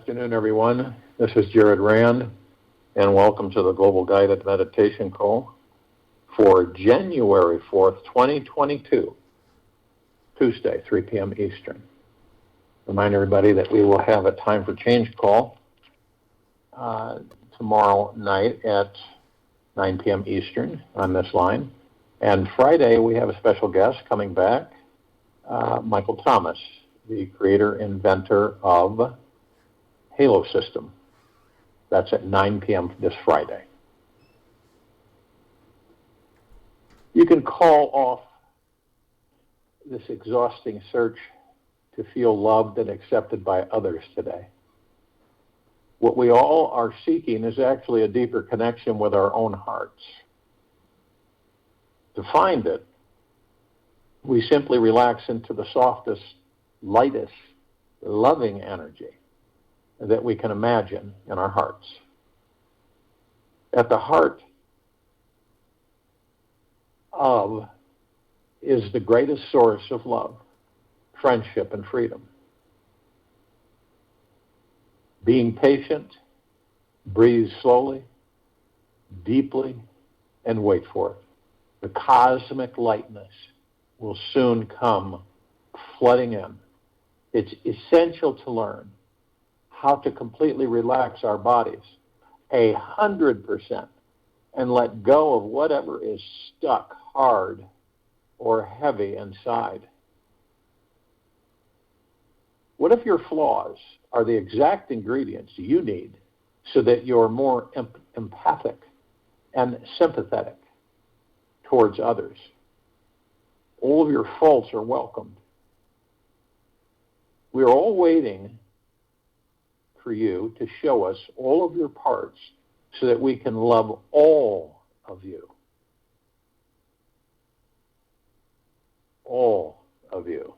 afternoon, everyone. This is Jared Rand, and welcome to the Global Guided Meditation Call for January 4th, 2022, Tuesday, 3 p.m. Eastern. Remind everybody that we will have a Time for Change call tomorrow night at 9 p.m. Eastern on this line. And Friday, we have a special guest coming back, Michael Thomas, the creator, inventor of Halo System. That's at 9 p.m. this Friday. You can call off this exhausting search to feel loved and accepted by others today. What we all are seeking is actually a deeper connection with our own hearts. To find it, we simply relax into the softest, lightest, loving energy that we can imagine in our hearts. At the heart of is the greatest source of love, friendship, and freedom. Being patient, breathe slowly, deeply, and wait for it. The cosmic lightness will soon come flooding in. It's essential to learn how to completely relax our bodies 100% and let go of whatever is stuck hard or heavy inside. What if your flaws are the exact ingredients you need so that you're more empathic and sympathetic towards others? All of your faults are welcomed. We're all waiting for you to show us all of your parts so that we can love all of you. All of you.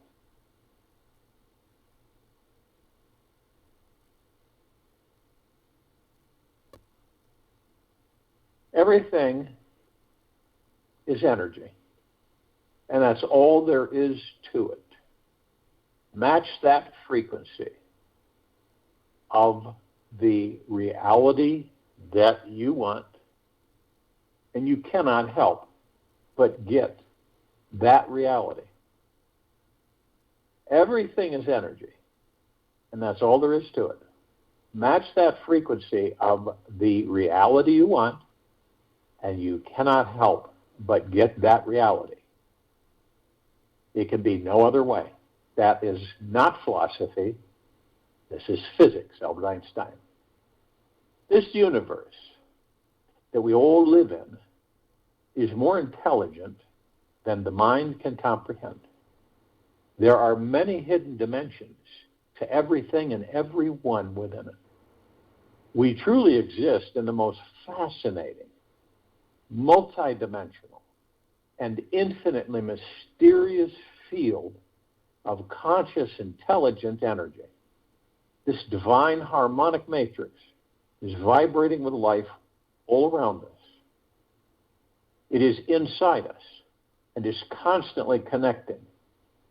Everything is energy, and that's all there is to it. Match that frequency of the reality that you want, and you cannot help but get that reality. Everything is energy, and that's all there is to it. Match that frequency of the reality you want, and you cannot help but get that reality. It can be no other way. That is not philosophy. This is physics, Albert Einstein. This universe that we all live in is more intelligent than the mind can comprehend. There are many hidden dimensions to everything and everyone within it. We truly exist in the most fascinating, multidimensional, and infinitely mysterious field of conscious, intelligent energy. This divine harmonic matrix is vibrating with life all around us. It is inside us and is constantly connecting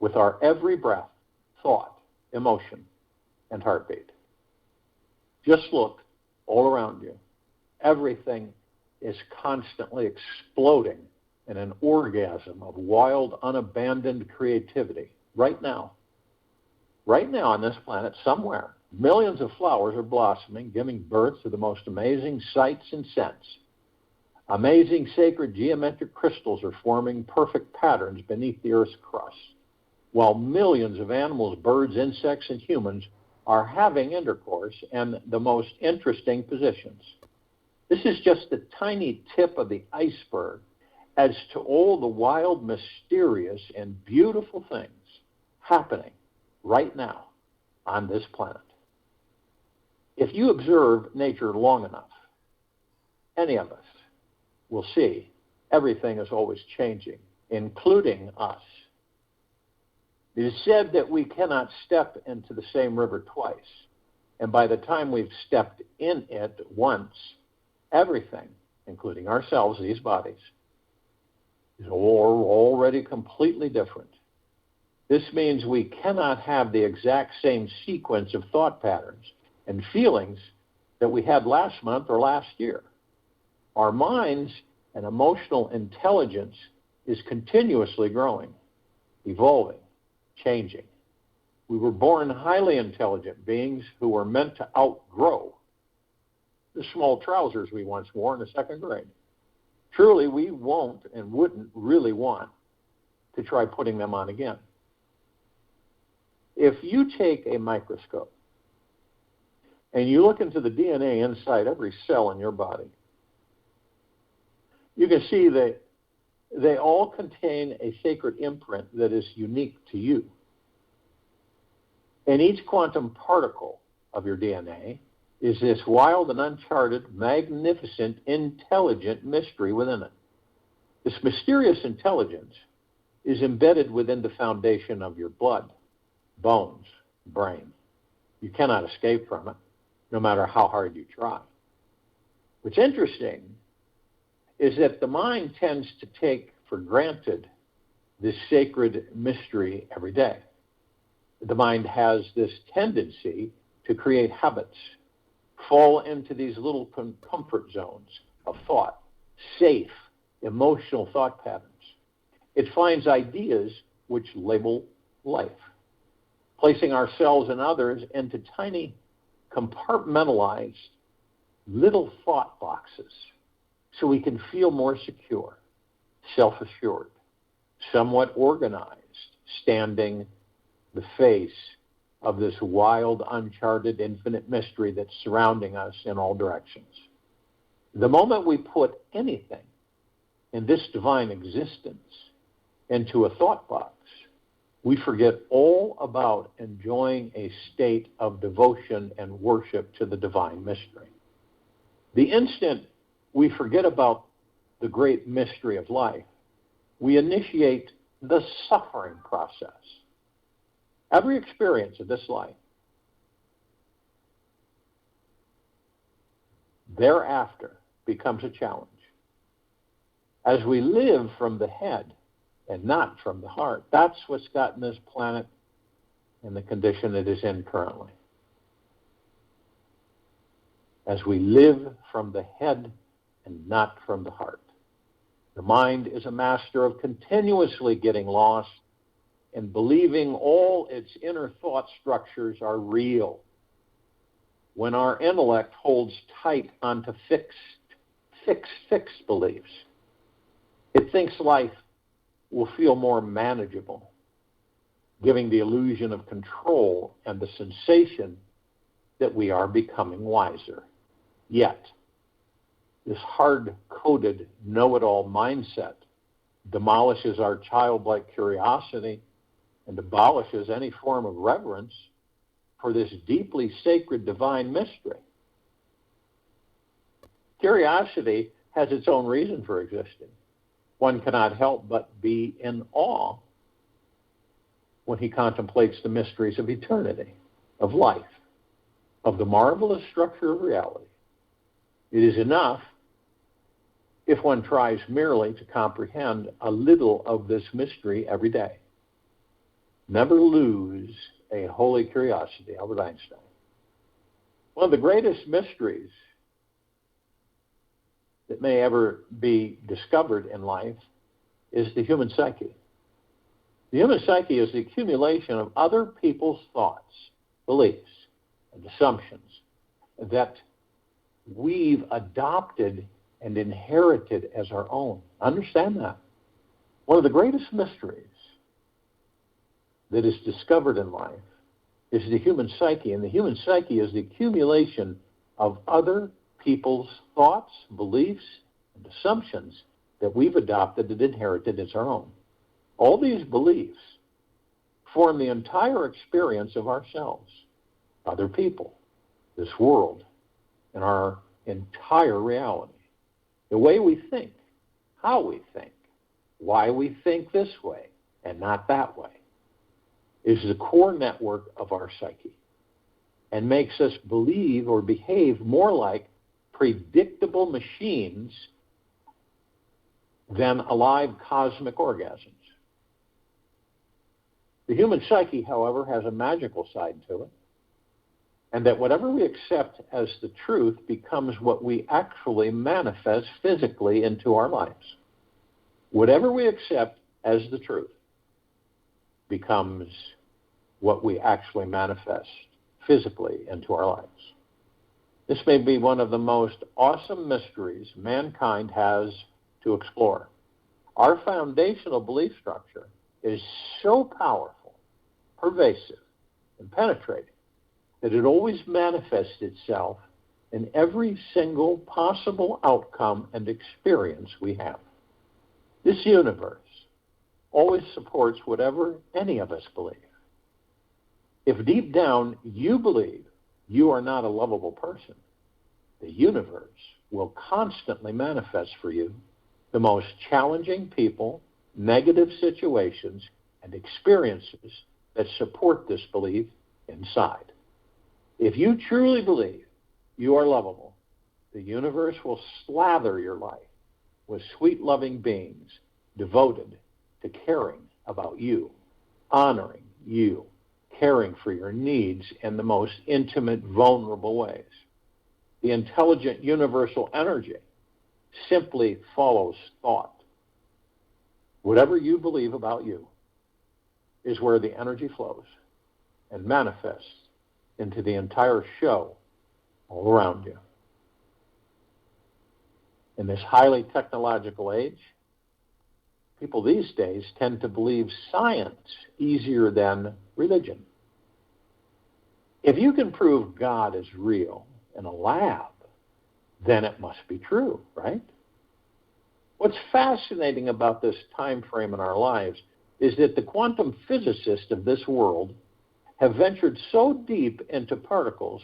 with our every breath, thought, emotion, and heartbeat. Just look all around you. Everything is constantly exploding in an orgasm of wild, unabandoned creativity. Right now on this planet, somewhere, millions of flowers are blossoming, giving birth to the most amazing sights and scents. Amazing sacred geometric crystals are forming perfect patterns beneath the Earth's crust, while millions of animals, birds, insects, and humans are having intercourse in the most interesting positions. This is just the tiny tip of the iceberg as to all the wild, mysterious, and beautiful things happening right now on this planet. If you observe nature long enough, any of us will see everything is always changing, including us. It is said that we cannot step into the same river twice, and by the time we've stepped in it once, everything, including ourselves, these bodies, is already completely different. This means we cannot have the exact same sequence of thought patterns and feelings that we had last month or last year. Our minds and emotional intelligence is continuously growing, evolving, changing. We were born highly intelligent beings who were meant to outgrow the small trousers we once wore in the second grade. Truly, we won't and wouldn't really want to try putting them on again. If you take a microscope and you look into the DNA inside every cell in your body, you can see that they all contain a sacred imprint that is unique to you. And each quantum particle of your DNA is this wild and uncharted, magnificent, intelligent mystery within it. This mysterious intelligence is embedded within the foundation of your blood, bones, brain. You cannot escape from it, no matter how hard you try. What's interesting is that the mind tends to take for granted this sacred mystery every day. The mind has this tendency to create habits, fall into these little comfort zones of thought, safe, emotional thought patterns. It finds ideas which label life, placing ourselves and others into tiny, compartmentalized little thought boxes so we can feel more secure, self-assured, somewhat organized, standing the face of this wild, uncharted, infinite mystery that's surrounding us in all directions. The moment we put anything in this divine existence into a thought box, we forget all about enjoying a state of devotion and worship to the divine mystery. The instant we forget about the great mystery of life, we initiate the suffering process. Every experience of this life thereafter becomes a challenge. As we live from the head and not from the heart, that's what's gotten this planet in the condition it is in currently. As we live from the head and not from the heart. The mind is a master of continuously getting lost and believing all its inner thought structures are real. When our intellect holds tight onto fixed beliefs, it thinks life will feel more manageable, giving the illusion of control and the sensation that we are becoming wiser. Yet, this hard-coded, know-it-all mindset demolishes our childlike curiosity and abolishes any form of reverence for this deeply sacred divine mystery. Curiosity has its own reason for existing. One cannot help but be in awe when he contemplates the mysteries of eternity, of life, of the marvelous structure of reality. It is enough if one tries merely to comprehend a little of this mystery every day. Never lose a holy curiosity, Albert Einstein. One of the greatest mysteries that may ever be discovered in life is the human psyche. The human psyche is the accumulation of other people's thoughts, beliefs, and assumptions that we've adopted and inherited as our own. Understand that. One of the greatest mysteries that is discovered in life is the human psyche, and the human psyche is the accumulation of other people's thoughts, beliefs, and assumptions that we've adopted and inherited as our own. All these beliefs form the entire experience of ourselves, other people, this world, and our entire reality. The way we think, how we think, why we think this way and not that way, is the core network of our psyche and makes us believe or behave more like predictable machines than alive cosmic orgasms. The human psyche, however, has a magical side to it. and that whatever we accept as the truth becomes what we actually manifest physically into our lives. Whatever we accept as the truth becomes what we actually manifest physically into our lives. This may be one of the most awesome mysteries mankind has to explore. Our foundational belief structure is so powerful, pervasive, and penetrating that it always manifests itself in every single possible outcome and experience we have. This universe always supports whatever any of us believe. If deep down you believe you are not a lovable person, the universe will constantly manifest for you the most challenging people, negative situations, and experiences that support this belief inside. If you truly believe you are lovable, the universe will slather your life with sweet, loving beings devoted to caring about you, honoring you, caring for your needs in the most intimate, vulnerable ways. The intelligent universal energy simply follows thought. Whatever you believe about you is where the energy flows and manifests into the entire show all around you. In this highly technological age, people these days tend to believe science easier than religion. If you can prove God is real in a lab, then it must be true, right? What's fascinating about this time frame in our lives is that the quantum physicists of this world have ventured so deep into particles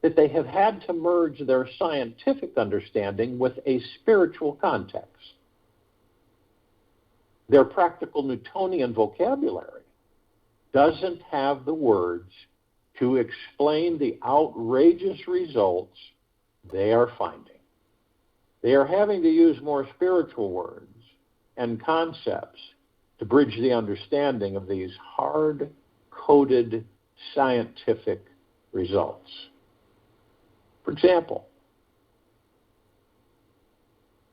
that they have had to merge their scientific understanding with a spiritual context. Their practical Newtonian vocabulary doesn't have the words to explain the outrageous results they are finding. They are having to use more spiritual words and concepts to bridge the understanding of these hard-coded scientific results. For example,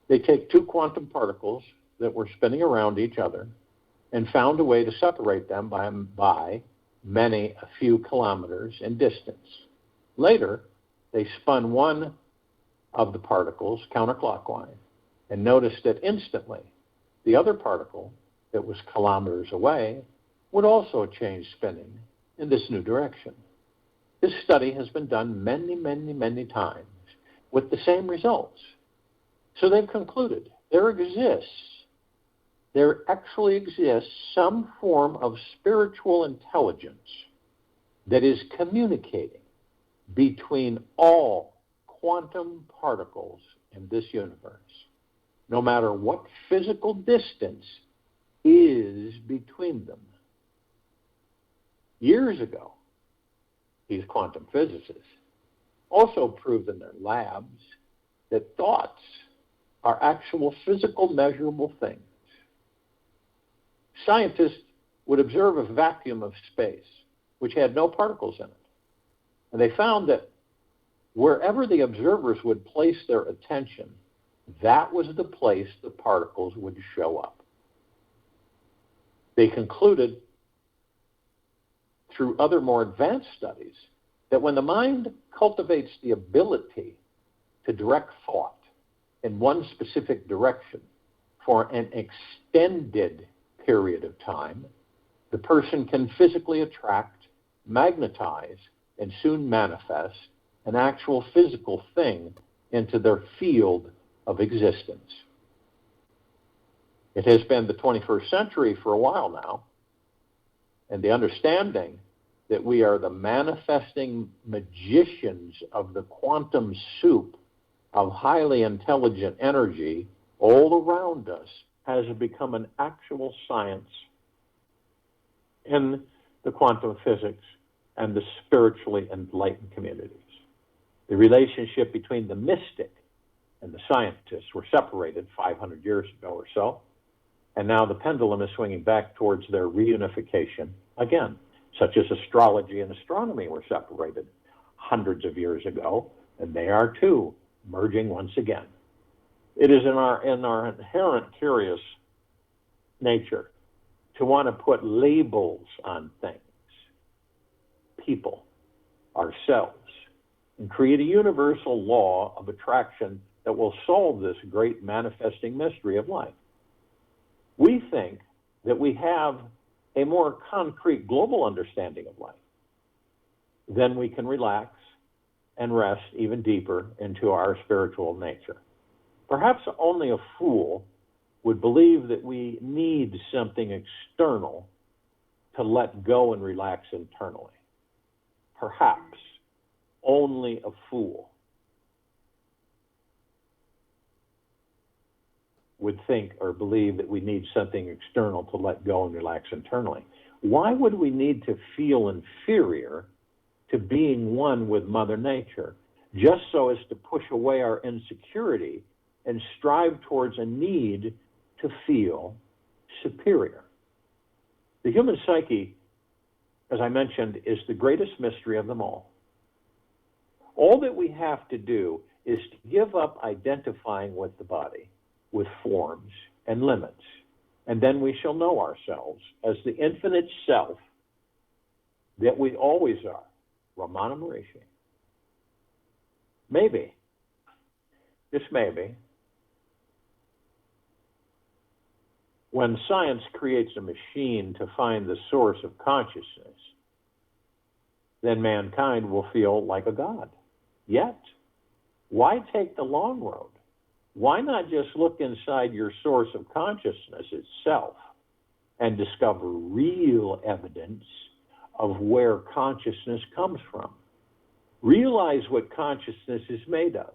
they take two quantum particles that were spinning around each other and found a way to separate them by a few kilometers in distance. Later, they spun one of the particles counterclockwise and noticed that instantly the other particle that was kilometers away would also change spinning in this new direction. This study has been done many, many, many times with the same results. So they've concluded there actually exists some form of spiritual intelligence that is communicating between all quantum particles in this universe, no matter what physical distance is between them. Years ago, these quantum physicists also proved in their labs that thoughts are actual physical measurable things. Scientists would observe a vacuum of space which had no particles in it, and they found that wherever the observers would place their attention, that was the place the particles would show up. They concluded through other more advanced studies that when the mind cultivates the ability to direct thought in one specific direction for an extended period of time, the person can physically attract, magnetize, and soon manifest an actual physical thing into their field of existence. It has been the 21st century for a while now, and the understanding that we are the manifesting magicians of the quantum soup of highly intelligent energy all around us has become an actual science in the quantum physics and the spiritually enlightened communities. The relationship between the mystic and the scientists were separated 500 years ago or so, and now the pendulum is swinging back towards their reunification again. such as astrology and astronomy were separated hundreds of years ago, and they are too merging once again. It is in our inherent curious nature to want to put labels on things, people, ourselves, and create a universal law of attraction that will solve this great manifesting mystery of life. We think that we have a more concrete global understanding of life. Then we can relax and rest even deeper into our spiritual nature. Perhaps only a fool would believe that we need something external to let go and relax internally. Perhaps only a fool would think or believe that we need something external to let go and relax internally. Why would we need to feel inferior to being one with Mother Nature, just so as to push away our insecurity and strive towards a need to feel superior? The human psyche, as I mentioned, is the greatest mystery of them all. All that we have to do is to give up identifying with the body, with forms and limits, and then we shall know ourselves as the infinite self that we always are. Ramana Maharishi. Maybe, just maybe, when science creates a machine to find the source of consciousness, then mankind will feel like a god. Yet, why take the long road? Why not just look inside your source of consciousness itself and discover real evidence of where consciousness comes from? Realize what consciousness is made of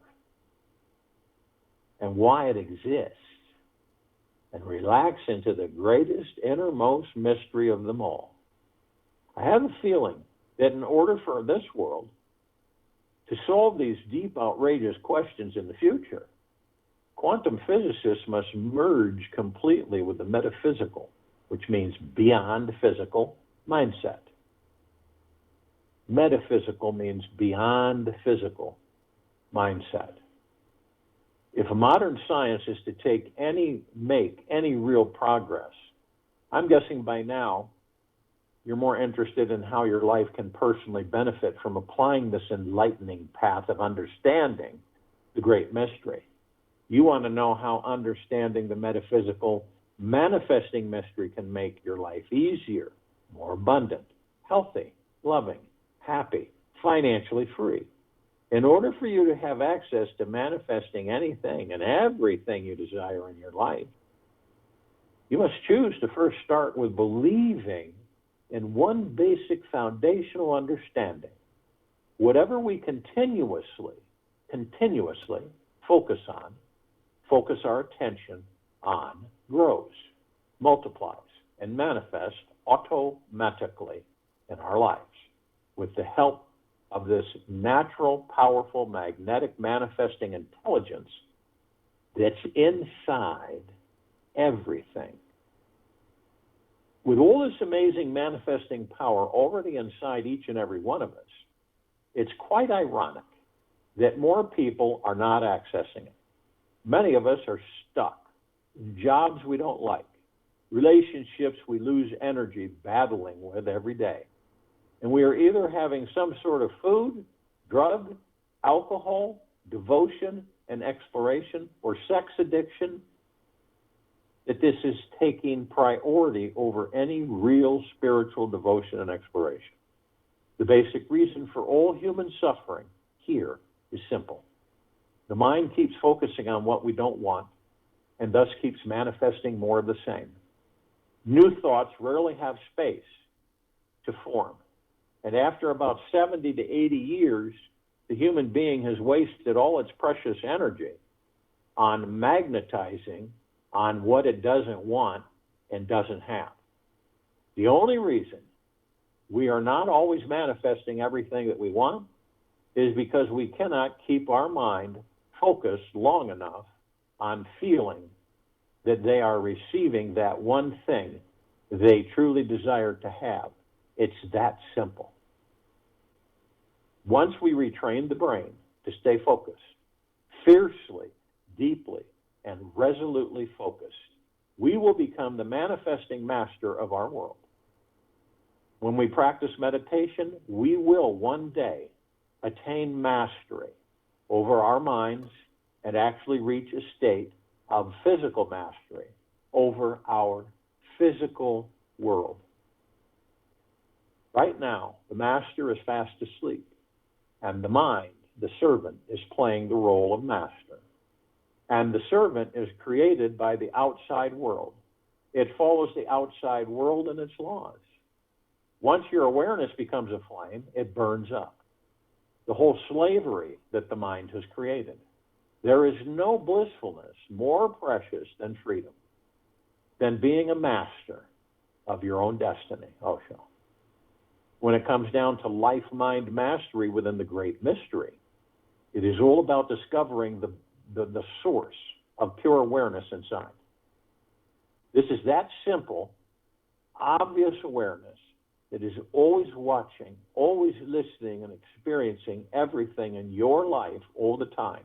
and why it exists, and relax into the greatest innermost mystery of them all. I have a feeling that in order for this world to solve these deep, outrageous questions in the future, quantum physicists must merge completely with the metaphysical, which means beyond physical mindset. Metaphysical means beyond physical mindset. If a modern science is to make any real progress, I'm guessing by now you're more interested in how your life can personally benefit from applying this enlightening path of understanding the great mystery. You want to know how understanding the metaphysical manifesting mystery can make your life easier, more abundant, healthy, loving, happy, financially free. In order for you to have access to manifesting anything and everything you desire in your life, you must choose to first start with believing in one basic foundational understanding. Whatever we continuously focus our attention on, grows, multiplies, and manifests automatically in our lives with the help of this natural, powerful, magnetic manifesting intelligence that's inside everything. With all this amazing manifesting power already inside each and every one of us, it's quite ironic that more people are not accessing it. Many of us are stuck in jobs we don't like, relationships we lose energy battling with every day. And we are either having some sort of food, drug, alcohol, devotion, and exploration, or sex addiction, that this is taking priority over any real spiritual devotion and exploration. The basic reason for all human suffering here is simple. The mind keeps focusing on what we don't want, and thus keeps manifesting more of the same. New thoughts rarely have space to form. And after about 70 to 80 years, the human being has wasted all its precious energy on magnetizing on what it doesn't want and doesn't have. The only reason we are not always manifesting everything that we want is because we cannot keep our mind focused long enough on feeling that they are receiving that one thing they truly desire to have It's that simple. Once we retrain the brain to stay focused, fiercely, deeply, and resolutely focused, we will become the manifesting master of our world. When we practice meditation, we will one day attain mastery over our minds and actually reach a state of physical mastery over our physical world. Right now, the master is fast asleep, and the mind, the servant, is playing the role of master. And the servant is created by the outside world. It follows the outside world and its laws. Once your awareness becomes a flame, it burns up. The whole slavery that the mind has created. There is no blissfulness more precious than freedom, than being a master of your own destiny, Osho. When it comes down to life-mind mastery within the great mystery, it is all about discovering the source of pure awareness inside. This is that simple, obvious awareness that is always watching, always listening and experiencing everything in your life all the time.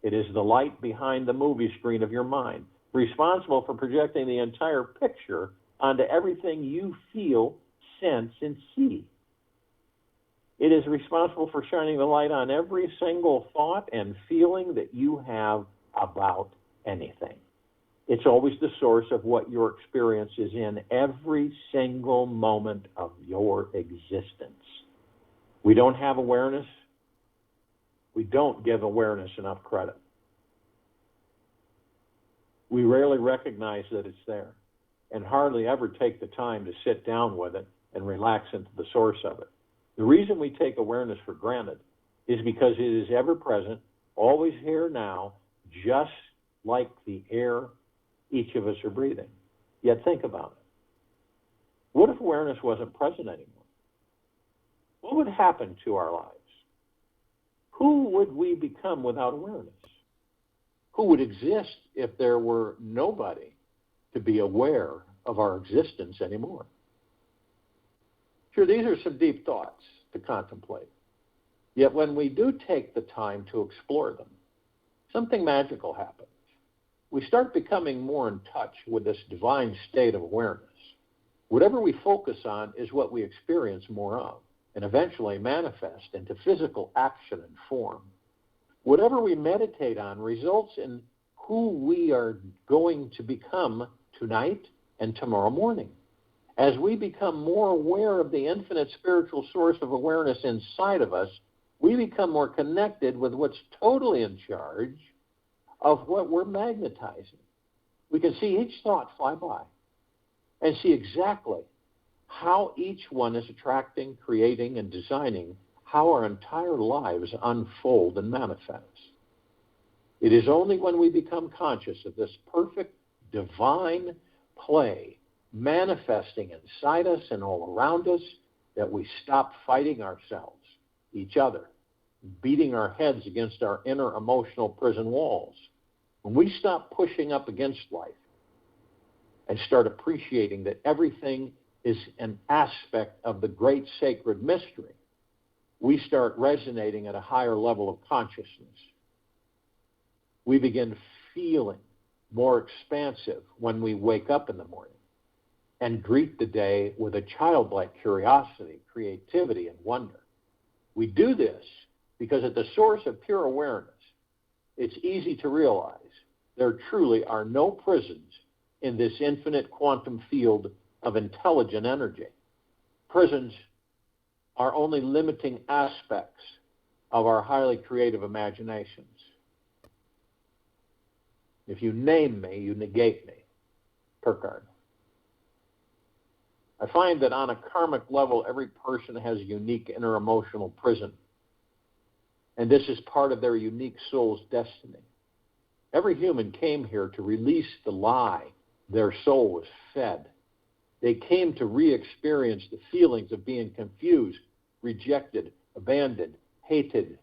It is the light behind the movie screen of your mind, responsible for projecting the entire picture onto everything you feel, sense, and see. It is responsible for shining the light on every single thought and feeling that you have about anything. It's always the source of what your experience is in every single moment of your existence. We don't have awareness. We don't give awareness enough credit. We rarely recognize that it's there and hardly ever take the time to sit down with it and relax into the source of it. The reason we take awareness for granted is because it is ever present, always here now, just like the air each of us are breathing. Yet think about it. What if awareness wasn't present anymore? What would happen to our lives? Who would we become without awareness? Who would exist if there were nobody to be aware of our existence anymore? Sure, these are some deep thoughts to contemplate. Yet when we do take the time to explore them, something magical happens. We start becoming more in touch with this divine state of awareness. Whatever we focus on is what we experience more of, and eventually manifest into physical action and form. Whatever we meditate on results in who we are going to become tonight and tomorrow morning. As we become more aware of the infinite spiritual source of awareness inside of us, we become more connected with what's totally in charge of what we're magnetizing. We can see each thought fly by and see exactly how each one is attracting, creating, and designing how our entire lives unfold and manifest. It is only when we become conscious of this perfect divine play manifesting inside us and all around us that we stop fighting ourselves, each other, beating our heads against our inner emotional prison walls. When we stop pushing up against life and start appreciating that everything is an aspect of the great sacred mystery, we start resonating at a higher level of consciousness. We begin feeling more expansive when we wake up in the morning and greet the day with a childlike curiosity, creativity, and wonder. We do this because at the source of pure awareness, it's easy to realize there truly are no prisons in this infinite quantum field of intelligent energy. Prisons are only limiting aspects of our highly creative imaginations. If you name me, you negate me. Kierkegaard. I find that on a karmic level, every person has a unique inner emotional prison. And this is part of their unique soul's destiny. Every human came here to release the lie their soul was fed. They came to re-experience the feelings of being confused, rejected, abandoned, hated,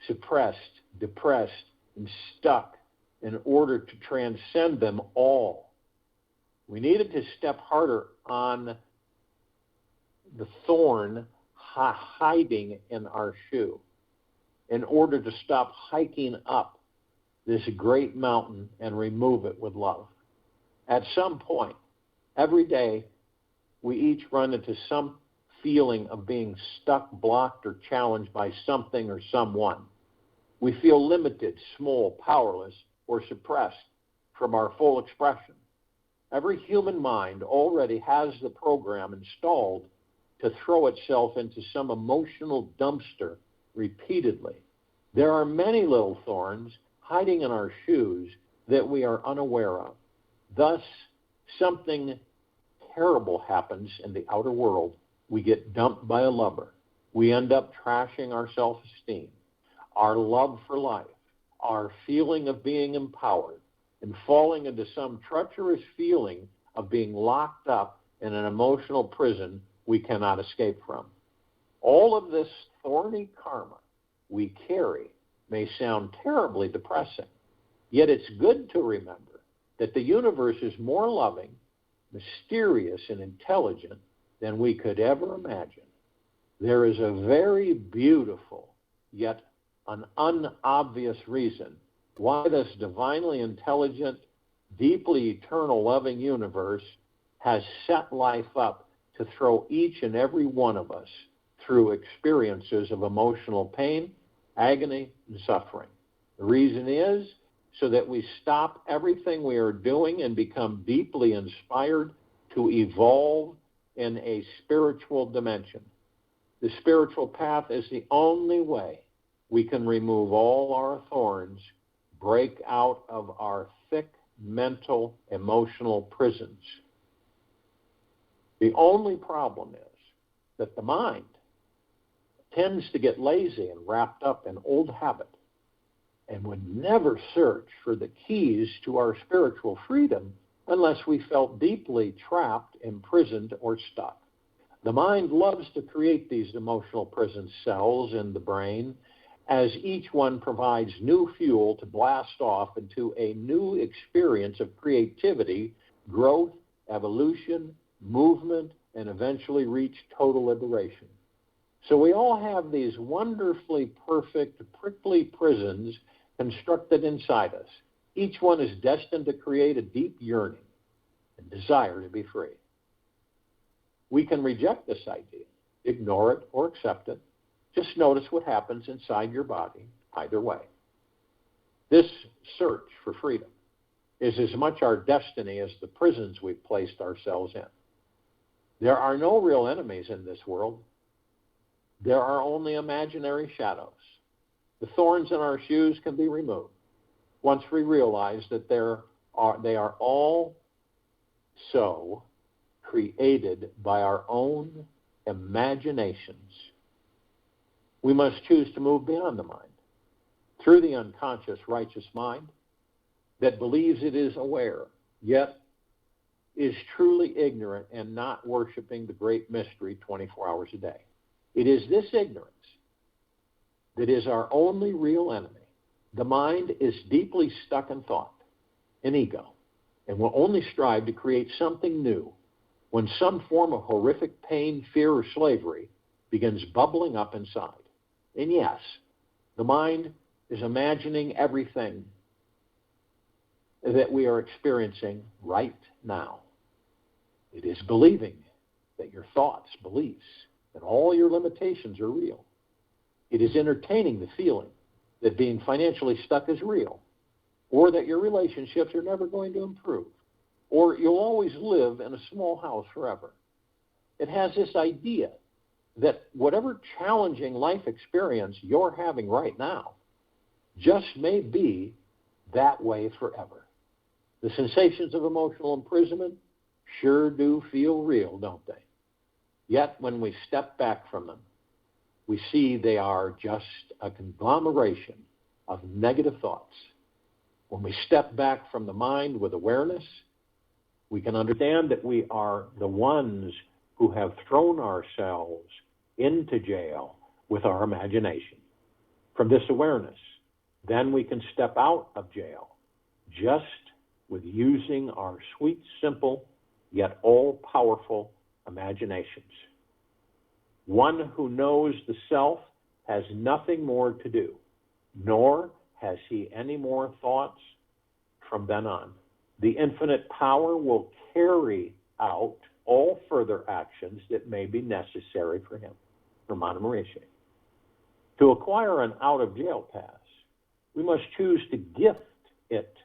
suppressed, depressed, and stuck in order to transcend them all. We needed to step harder on the thorn hiding in our shoe in order to stop hiking up this great mountain and remove it with love. At some point, every day, we each run into some feeling of being stuck, blocked, or challenged by something or someone. We feel limited, small, powerless, or suppressed from our full expression. Every human mind already has the program installed to throw itself into some emotional dumpster repeatedly. There are many little thorns hiding in our shoes that we are unaware of. Thus, something terrible happens in the outer world. We get dumped by a lover. We end up trashing our self-esteem, our love for life, our feeling of being empowered, and falling into some treacherous feeling of being locked up in an emotional prison we cannot escape from. All of this thorny karma we carry may sound terribly depressing, yet it's good to remember that the universe is more loving, mysterious, and intelligent than we could ever imagine. There is a very beautiful, yet an unobvious reason why this divinely intelligent, deeply eternal, loving universe has set life up to throw each and every one of us through experiences of emotional pain, agony, and suffering. The reason is so that we stop everything we are doing and become deeply inspired to evolve in a spiritual dimension. The spiritual path is the only way we can remove all our thorns, break out of our thick mental, emotional prisons. The only problem is that the mind tends to get lazy and wrapped up in old habit and would never search for the keys to our spiritual freedom unless we felt deeply trapped, imprisoned, or stuck. The mind loves to create these emotional prison cells in the brain as each one provides new fuel to blast off into a new experience of creativity, growth, evolution, movement, and eventually reach total liberation. So we all have these wonderfully perfect, prickly prisons constructed inside us. Each one is destined to create a deep yearning and desire to be free. We can reject this idea, ignore it, or accept it. Just notice what happens inside your body, either way. This search for freedom is as much our destiny as the prisons we've placed ourselves in. There are no real enemies in this world. There are only imaginary shadows. The thorns in our shoes can be removed once we realize that they are all so created by our own imaginations. We must choose to move beyond the mind, through the unconscious righteous mind that believes it is aware, yet is truly ignorant and not worshiping the great mystery 24 hours a day. It is this ignorance that is our only real enemy. The mind is deeply stuck in thought, in ego, and will only strive to create something new when some form of horrific pain, fear, or slavery begins bubbling up inside. And yes, the mind is imagining everything that we are experiencing right now. It is believing that your thoughts, beliefs, and all your limitations are real. It is entertaining the feeling that being financially stuck is real, or that your relationships are never going to improve, or you'll always live in a small house forever. It has this idea that whatever challenging life experience you're having right now just may be that way forever. The sensations of emotional imprisonment sure do feel real, don't they? Yet when we step back from them, we see they are just a conglomeration of negative thoughts. When we step back from the mind with awareness, we can understand that we are the ones who have thrown ourselves into jail with our imagination. From this awareness, then we can step out of jail just with using our sweet, simple, yet all-powerful imaginations. One who knows the self has nothing more to do, nor has he any more thoughts from then on. The infinite power will carry out all further actions that may be necessary for him, for Mana Maharishi. To acquire an out-of-jail pass, we must choose to gift it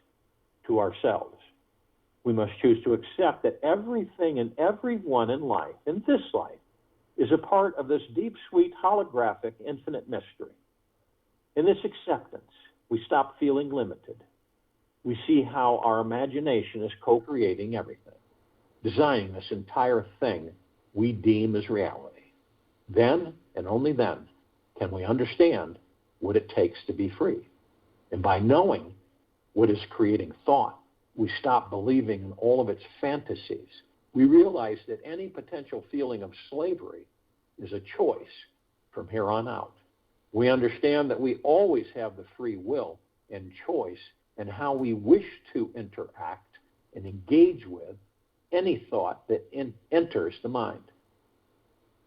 to ourselves. We must choose to accept that everything and everyone in life, in this life, is a part of this deep, sweet, holographic, infinite mystery. In this acceptance, we stop feeling limited. We see how our imagination is co-creating everything, designing this entire thing we deem as reality. Then, and only then, can we understand what it takes to be free. And by knowing what is creating thought, we stop believing in all of its fantasies. We realize that any potential feeling of slavery is a choice from here on out. We understand that we always have the free will and choice in how we wish to interact and engage with any thought that enters the mind,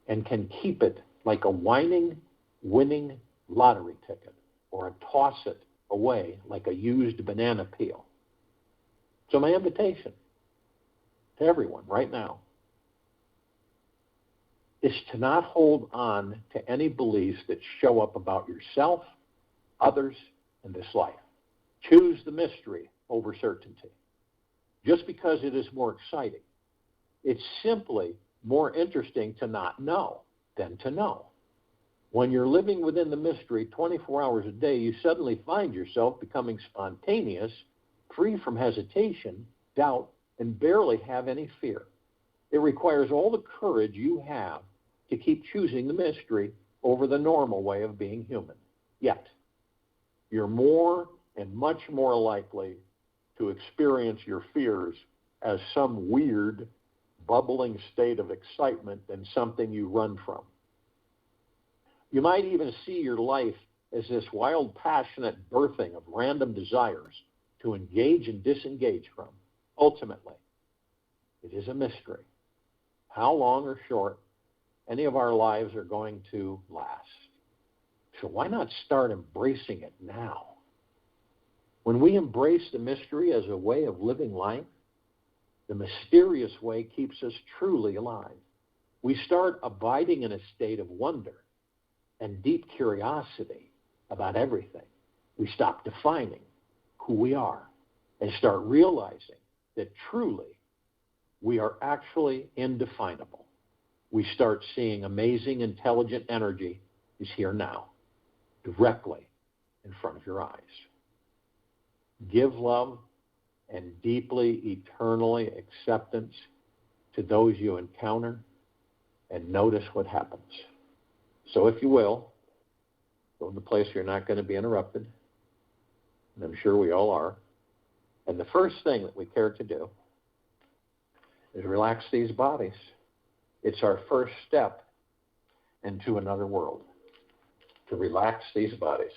and can keep it like a whining, winning lottery ticket, or toss it away like a used banana peel. So my invitation to everyone right now is to not hold on to any beliefs that show up about yourself, others, and this life. Choose the mystery over certainty. Just because it is more exciting, it's simply more interesting to not know than to know. When you're living within the mystery 24 hours a day, you suddenly find yourself becoming spontaneous, free from hesitation, doubt, and barely have any fear. It requires all the courage you have to keep choosing the mystery over the normal way of being human. Yet, you're more and much more likely to experience your fears as some weird, bubbling state of excitement than something you run from. You might even see your life as this wild, passionate birthing of random desires to engage and disengage from. Ultimately, it is a mystery how long or short any of our lives are going to last. So why not start embracing it now? When we embrace the mystery as a way of living life, the mysterious way keeps us truly alive. We start abiding in a state of wonder and deep curiosity about everything. We stop defining who we are and start realizing that truly we are actually indefinable. We start seeing amazing, intelligent energy is here now, directly in front of your eyes. Give love and deeply, eternally acceptance to those you encounter, and notice what happens. So if you will, go to the place where you're not going to be interrupted, and I'm sure we all are. And the first thing that we care to do is relax these bodies. It's our first step into another world, to relax these bodies.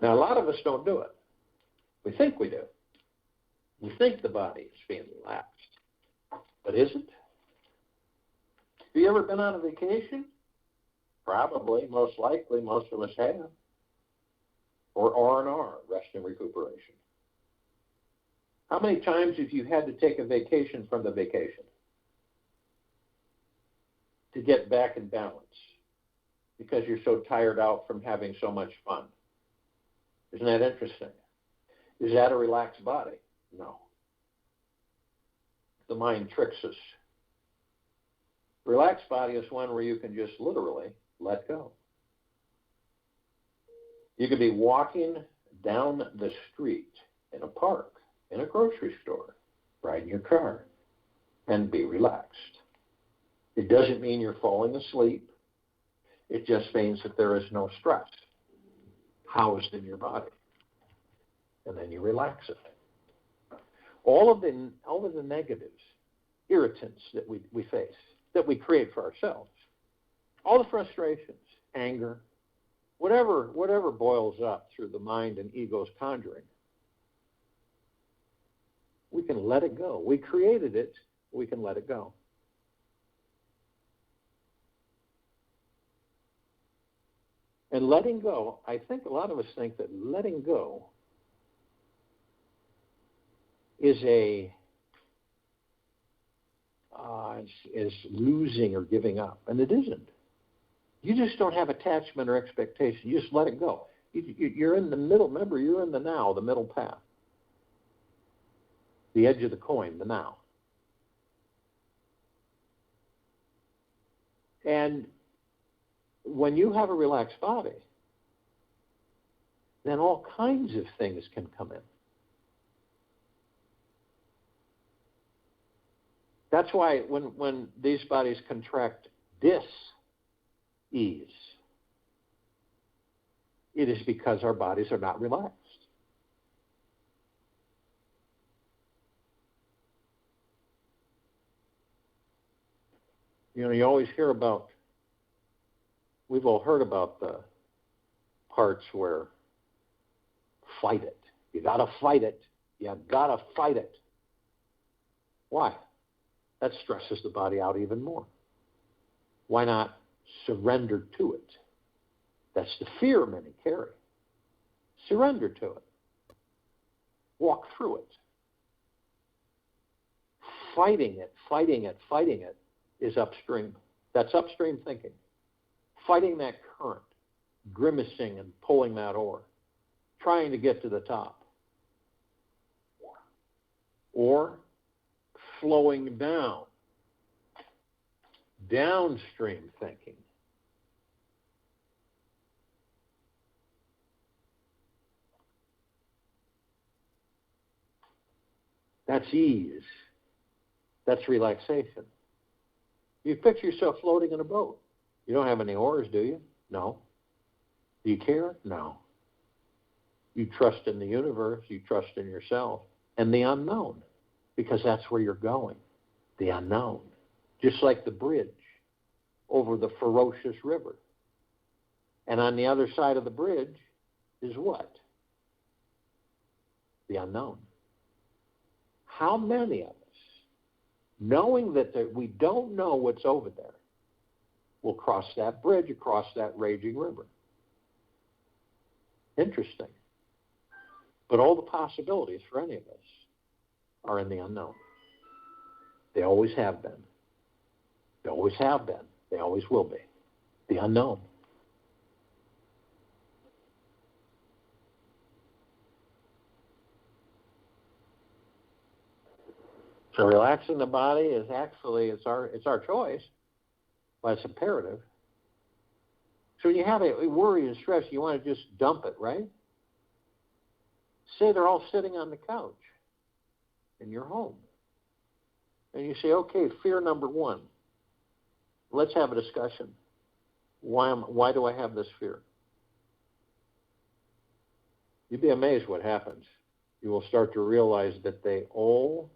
Now, a lot of us don't do it. We think we do. We think the body is being relaxed. But is it? Have you ever been on a vacation? Probably, most likely, most of us have. Or R&R, rest and recuperation. How many times have you had to take a vacation from the vacation to get back in balance because you're so tired out from having so much fun? Isn't that interesting? Is that a relaxed body? No. The mind tricks us. Relaxed body is one where you can just literally let go. You could be walking down the street in a park, in a grocery store, riding your car, and be relaxed. It doesn't mean you're falling asleep. It just means that there is no stress housed in your body. And then you relax it. All of the negatives, irritants that we face, that we create for ourselves, all the frustrations, anger, whatever boils up through the mind and ego's conjuring, we can let it go. We created it, we can let it go. And letting go, I think a lot of us think that letting go is is losing or giving up, and it isn't. You just don't have attachment or expectation. You just let it go. You're in the middle. Remember, you're in the now, the middle path, the edge of the coin, the now. And when you have a relaxed body, then all kinds of things can come in. That's why when these bodies contract dis-ease, it is because our bodies are not relaxed. You know, you always hear about, we've all heard about the parts where fight it. You got to fight it. You got to fight it. Why? That stresses the body out even more. Why not surrender to it? That's the fear many carry. Surrender to it. Walk through it. Fighting it is upstream. That's upstream thinking. Fighting that current, grimacing and pulling that oar, trying to get to the top. Or flowing down, downstream thinking. That's ease. That's relaxation. You picture yourself floating in a boat. You don't have any oars, do you? No. Do you care? No. You trust in the universe, you trust in yourself, and the unknown, because that's where you're going, the unknown. Just like the bridge over the ferocious river. And on the other side of the bridge is what? The unknown. How many of us, knowing that we don't know what's over there, will cross that bridge across that raging river? Interesting. But all the possibilities for any of us are in the unknown. They always have been. They always have been. They always will be. The unknown. So relaxing the body is actually, it's our choice, but it's imperative. So when you have a worry and stress, you want to just dump it, right? Say they're all sitting on the couch in your home. And you say, okay, fear number one. Let's have a discussion. Why do I have this fear? You'd be amazed what happens. You will start to realize that they all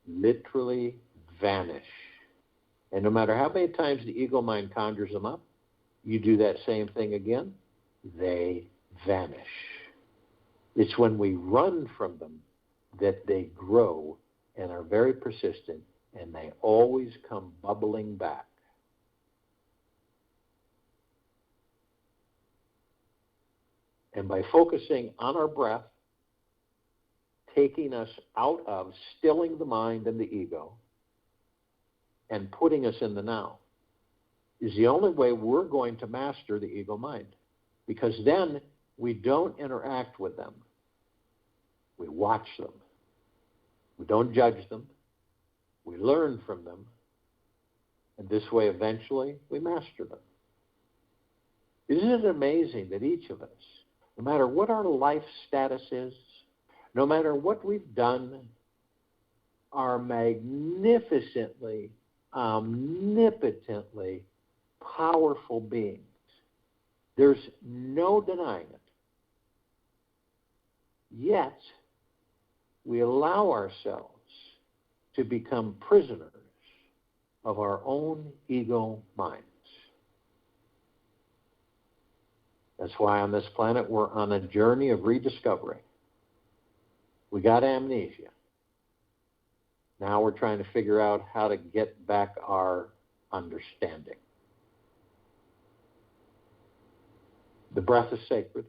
literally vanish. And no matter how many times the ego mind conjures them up, you do that same thing again, they vanish. It's when we run from them that they grow and are very persistent, and they always come bubbling back. And by focusing on our breath, taking us out of stilling the mind and the ego and putting us in the now is the only way we're going to master the ego mind. Because then we don't interact with them. We watch them. We don't judge them. We learn from them. And this way, eventually, we master them. Isn't it amazing that each of us, no matter what our life status is, no matter what we've done, are magnificently, omnipotently powerful beings. There's no denying it. Yet, we allow ourselves to become prisoners of our own ego minds. That's why on this planet we're on a journey of rediscovery. We got amnesia. Now we're trying to figure out how to get back our understanding. The breath is sacred.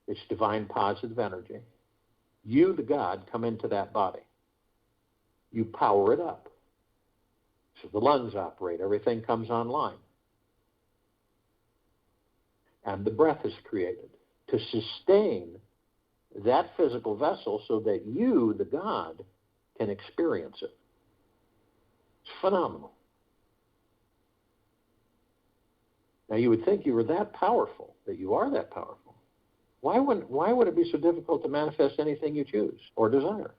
It's divine positive energy. You, the God, come into that body. You power it up. So the lungs operate. Everything comes online. And the breath is created to sustain that physical vessel so that you, the God, can experience it. It's phenomenal. Now, you would think you were that powerful, that you are that powerful. Why would it be so difficult to manifest anything you choose or desire?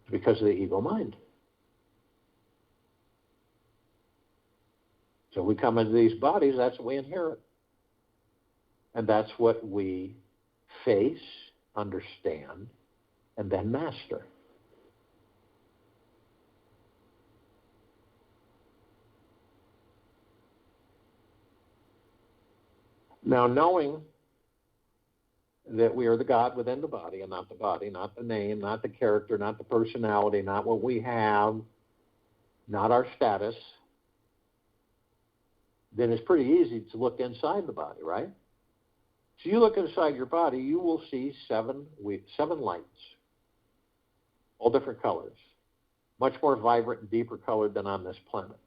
It's because of the ego mind. So we come into these bodies, that's what we inherit. And that's what we face, understand, and then master. Now, knowing that we are the God within the body, and not the name, not the character, not the personality, not what we have, not our status, then it's pretty easy to look inside the body, right? So you look inside your body, you will see seven lights, all different colors, much more vibrant and deeper colored than on this planet.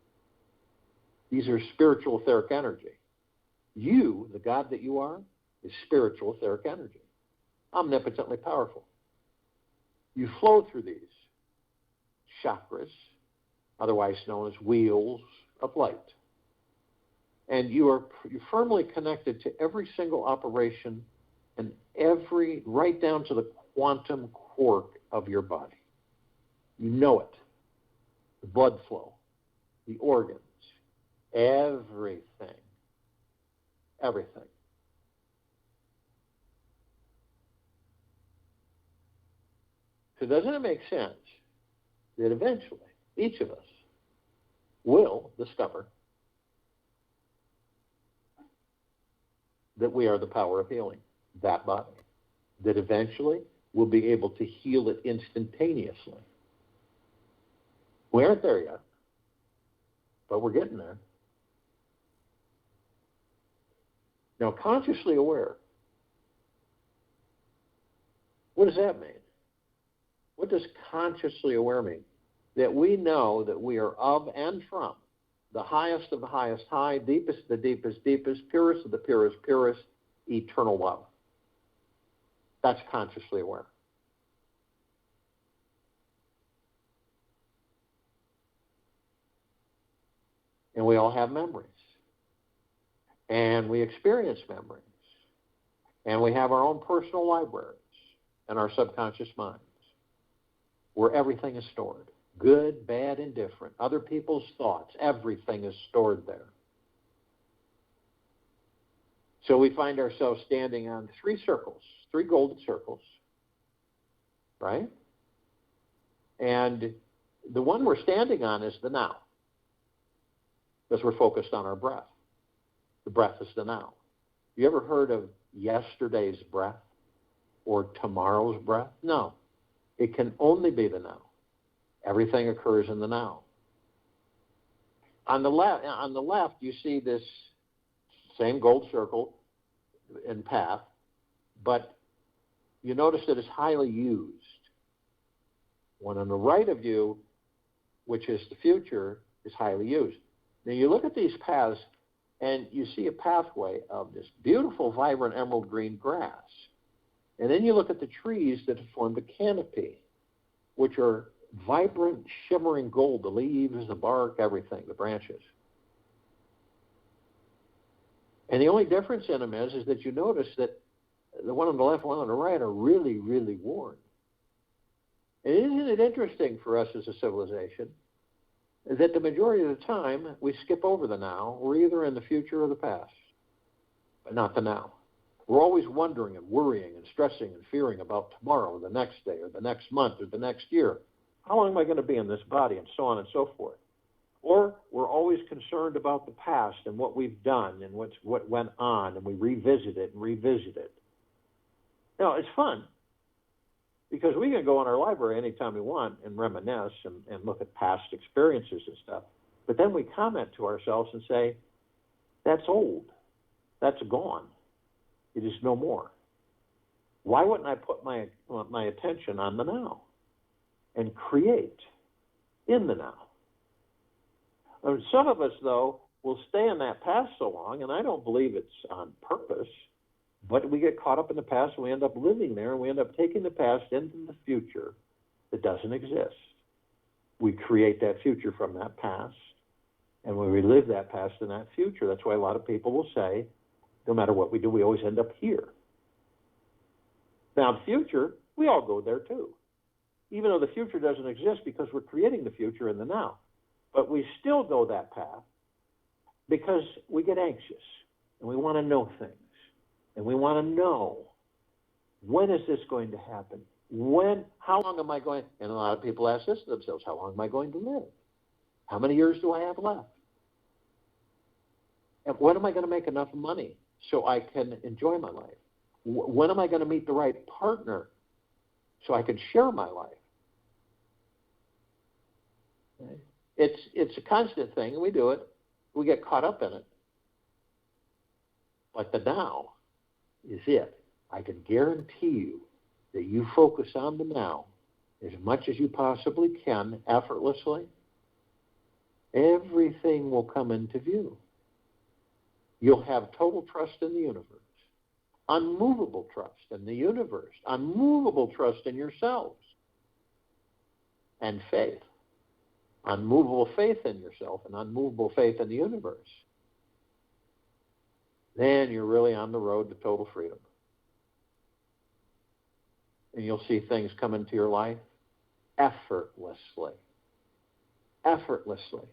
These are spiritual etheric energy. You, the God that you are, is spiritual etheric energy, omnipotently powerful. You flow through these chakras, otherwise known as wheels of light. And you're firmly connected to every single operation and right down to the quantum quark of your body. You know it. The blood flow, the organs, everything. Everything. So doesn't it make sense that eventually each of us will discover that we are the power of healing, that body, that eventually we'll be able to heal it instantaneously. We aren't there yet, but we're getting there. Now, consciously aware, what does that mean? What does consciously aware mean? That we know that we are of and from the highest of the highest high, deepest of the deepest deepest, purest of the purest purest, eternal love. That's consciously aware. And we all have memories. And we experience memories. And we have our own personal libraries and our subconscious minds where everything is stored. Good, bad, indifferent. Other people's thoughts. Everything is stored there. So we find ourselves standing on three golden circles, right? And the one we're standing on is the now, because we're focused on our breath. The breath is the now. You ever heard of yesterday's breath or tomorrow's breath? No. It can only be the now. Everything occurs in the now. On the left, you see this same gold circle and path, but you notice that it's highly used. One on the right of you, which is the future, is highly used. Now you look at these paths, and you see a pathway of this beautiful, vibrant emerald green grass. And then you look at the trees that have formed a canopy, which are vibrant, shimmering gold, the leaves, the bark, everything, the branches. And the only difference in them is that you notice that the one on the left and one on the right are really, really worn. And isn't it interesting for us as a civilization that the majority of the time we skip over the now? We're either in the future or the past, but not the now. We're always wondering and worrying and stressing and fearing about tomorrow or the next day or the next month or the next year. How long am I going to be in this body, and so on and so forth? Or we're always concerned about the past and what we've done and what went on, and we revisit it and revisit it. Now, it's fun because we can go in our library anytime we want and reminisce and look at past experiences and stuff. But then we comment to ourselves and say, That's old. That's gone. It is no more. Why wouldn't I put my attention on the now and create in the now? Some of us, though, will stay in that past so long, and I don't believe it's on purpose, but we get caught up in the past and we end up living there, and we end up taking the past into the future that doesn't exist. We create that future from that past, and we relive that past in that future. That's why a lot of people will say, no matter what we do, we always end up here. Now, the future, we all go there too, even though the future doesn't exist because we're creating the future in the now. But we still go that path because we get anxious and we want to know things. And we want to know, when is this going to happen? How long am I going? And a lot of people ask this to themselves, how long am I going to live? How many years do I have left? And when am I going to make enough money so I can enjoy my life? When am I going to meet the right partner so I can share my life? Okay. It's a constant thing, and we do it. We get caught up in it. But the now is it. I can guarantee you that you focus on the now as much as you possibly can, effortlessly, everything will come into view. You'll have total trust in the universe, unmovable trust in the universe, unmovable trust in yourselves, and faith. Unmovable faith in yourself and unmovable faith in the universe. Then you're really on the road to total freedom. And you'll see things come into your life effortlessly. Effortlessly.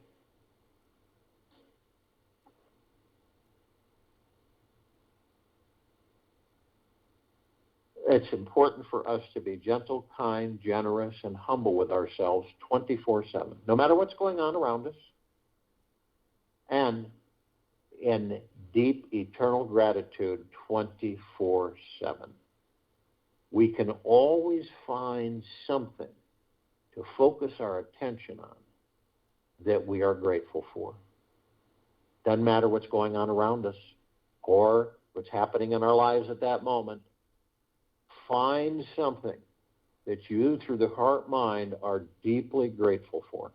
It's important for us to be gentle, kind, generous, and humble with ourselves 24/7, no matter what's going on around us, and in deep, eternal gratitude 24/7. We can always find something to focus our attention on that we are grateful for. Doesn't matter what's going on around us or what's happening in our lives at that moment. Find something that you, through the heart-mind, are deeply grateful for.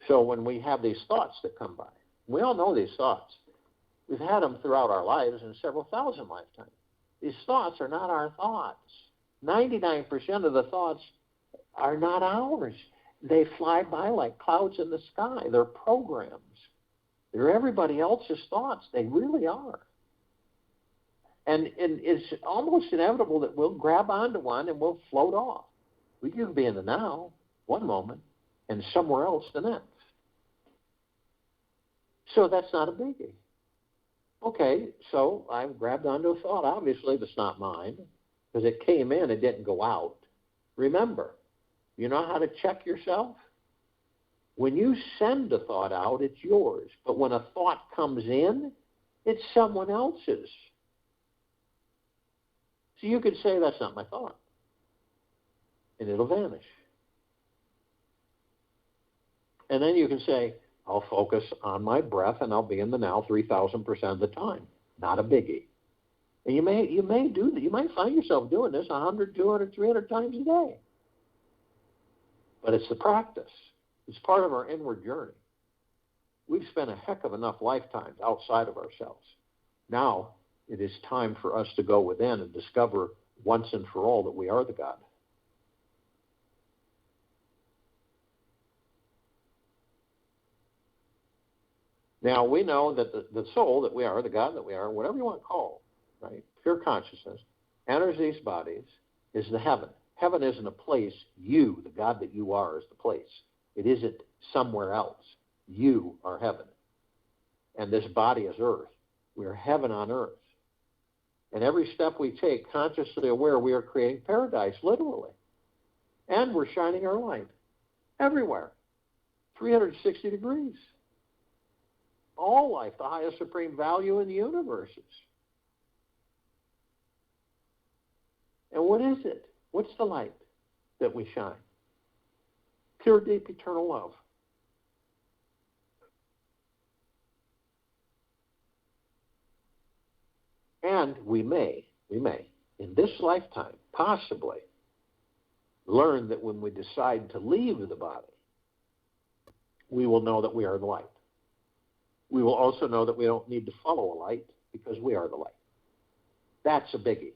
So when we have these thoughts that come by, we all know these thoughts. We've had them throughout our lives in several thousand lifetimes. These thoughts are not our thoughts. 99% of the thoughts are not ours. They fly by like clouds in the sky. They're programs. They're everybody else's thoughts. They really are. And it's almost inevitable that we'll grab onto one and we'll float off. We can be in the now, one moment, and somewhere else the next. So that's not a biggie. Okay, so I've grabbed onto a thought. Obviously, that's not mine because it came in, it didn't go out. Remember, you know how to check yourself? When you send a thought out, it's yours. But when a thought comes in, it's someone else's. So you could say, that's not my thought. And it'll vanish. And then you can say, I'll focus on my breath and I'll be in the now 3,000% of the time. Not a biggie. And you may do that. You might find yourself doing this 100, 200, 300 times a day. But it's the practice. It's part of our inward journey. We've spent a heck of enough lifetimes outside of ourselves. Now it is time for us to go within and discover once and for all that we are the God. Now we know that the soul that we are, the God that we are, whatever you want to call, right? Pure consciousness, enters these bodies, is the heaven. Heaven isn't a place. You, the God that you are, is the place. It isn't somewhere else. You are heaven. And this body is earth. We are heaven on earth. And every step we take, consciously aware, we are creating paradise, literally. And we're shining our light everywhere, 360 degrees. All life, the highest supreme value in the universe is. And what is it? What's the light that we shine? Pure, deep, eternal love. And we may, in this lifetime, possibly, learn that when we decide to leave the body, we will know that we are the light. We will also know that we don't need to follow a light because we are the light. That's a biggie.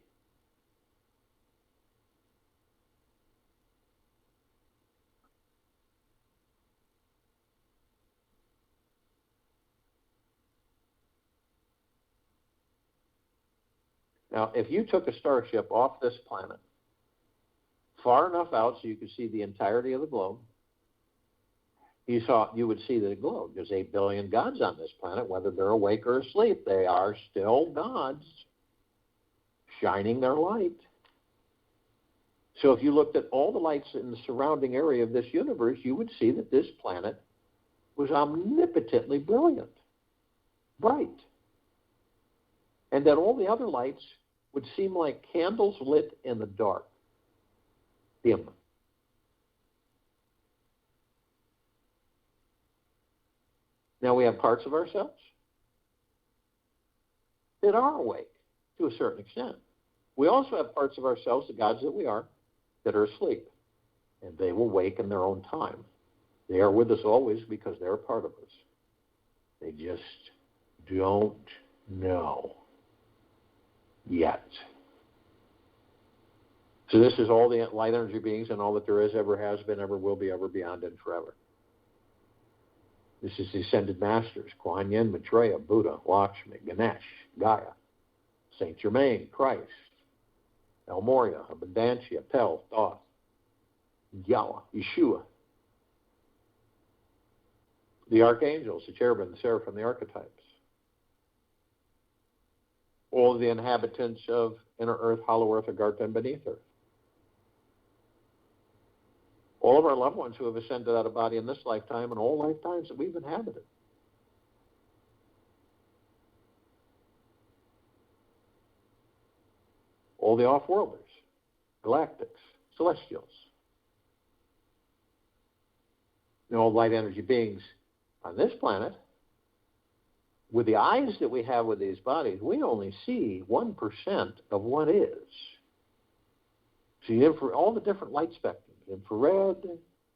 Now, if you took a starship off this planet far enough out so you could see the entirety of the globe, you would see that it glowed. There's 8 billion gods on this planet, whether they're awake or asleep. They are still gods shining their light. So if you looked at all the lights in the surrounding area of this universe, you would see that this planet was omnipotently brilliant, bright. And that all the other lights would seem like candles lit in the dark, dim. Now, we have parts of ourselves that are awake to a certain extent. We also have parts of ourselves, the gods that we are, that are asleep. And they will wake in their own time. They are with us always because they're a part of us. They just don't know yet. So this is all the light energy beings and all that there is, ever has been, ever will be, ever beyond, and forever. This is the ascended masters, Kuan Yin, Maitreya, Buddha, Lakshmi, Ganesh, Gaia, Saint Germain, Christ, El Morya, Abundantia, Tel, Thoth, Yahweh, Yeshua, the Archangels, the cherubim, the seraphim, the archetypes, all of the inhabitants of inner earth, hollow earth, Agartha, and beneath earth. All of our loved ones who have ascended out of body in this lifetime and all lifetimes that we've inhabited. All the Offworlders, galactics, celestials. And all light energy beings on this planet. With the eyes that we have with these bodies, we only see 1% of what is. See, for all the different light spectrums, infrared,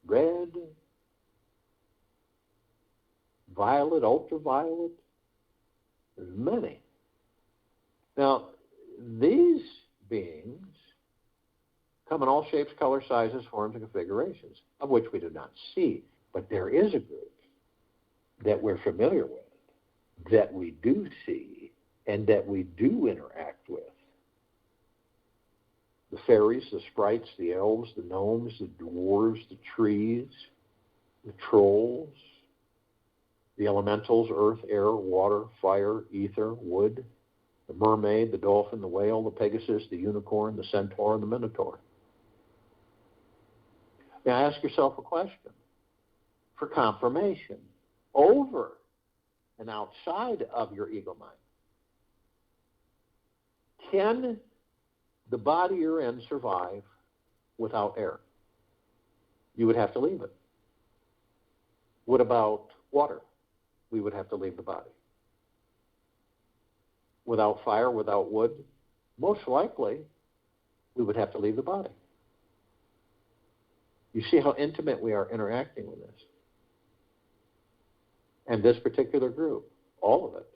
red, violet, ultraviolet, there's many. Now, these beings come in all shapes, colors, sizes, forms, and configurations, of which we do not see. But there is a group that we're familiar with, that we do see, and that we do interact with. The fairies, the sprites, the elves, the gnomes, the dwarves, the trees, the trolls, the elementals, earth, air, water, fire, ether, wood, the mermaid, the dolphin, the whale, the pegasus, the unicorn, the centaur, and the minotaur. Now ask yourself a question for confirmation over and outside of your ego mind. Can the body you're in survive without air? You would have to leave it. What about water? We would have to leave the body. Without fire, without wood, most likely we would have to leave the body. You see how intimate we are interacting with this. And this particular group, all of it,